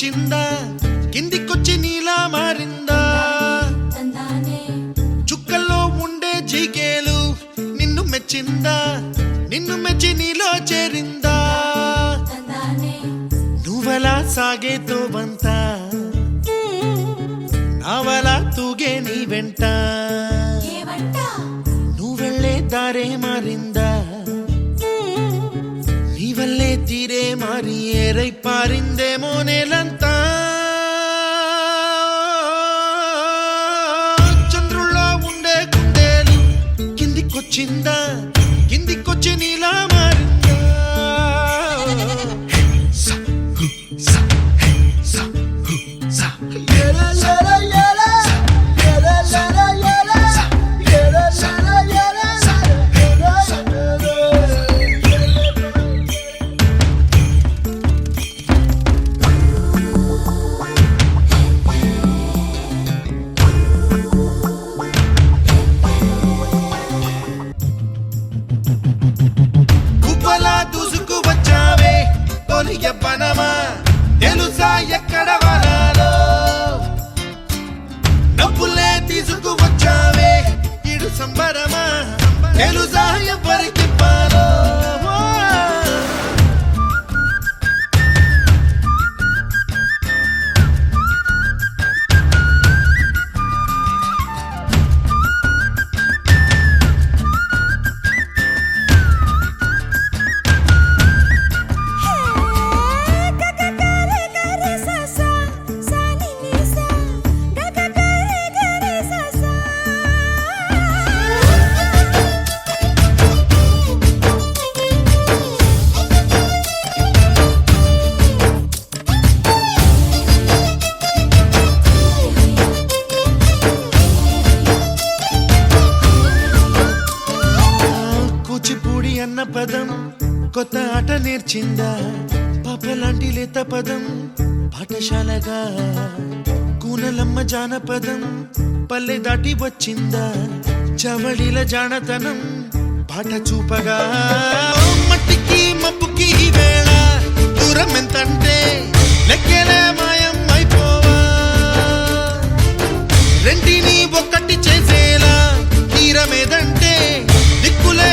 కిందికొచ్చిందా కిందికొచ్చి నీలా మారిందా చుక్కల్లో ఉండే జీకేలు నిన్ను మెచ్చిందా నిన్ను మెచ్చి నీలో చేరిందా నువ్వలా సాగేతో బంత నావలా తూగే నీ వెంట నువ్వెళ్ళే దారే మారిందా నీ వల్లే తీరే మారి ఏరై పారిందేమో నేలంతా చంద్రుల్లో ఉండే కుందేలు కిందికొచ్చిందా కిందికొచ్చి నీలా మారిందా దూసుకు వచ్చావే తొలిగ పనమా తెలుసా ఎక్కడ వరాలో డబ్బులే తీసుకు వచ్చావే ఇడు సంబరమా తెలుసా ఎవరికి పాలో కూచిపూడి అన్న పదం కొత్త ఆట నేర్చిందా పాపలాంటి లేత పదం పాఠశాలగా కూనలమ్మ జానపదం పల్లె దాటి వచ్చిందా చవళిల జానతనం పాట చూపగా మట్టికి మబ్బుకి వేళ దూరం ఎంతంటే లెక్కలే మాయం అయిపోవా రెంటిని ఒక్కటి చేసేలా తీరమేదంటే దిక్కులే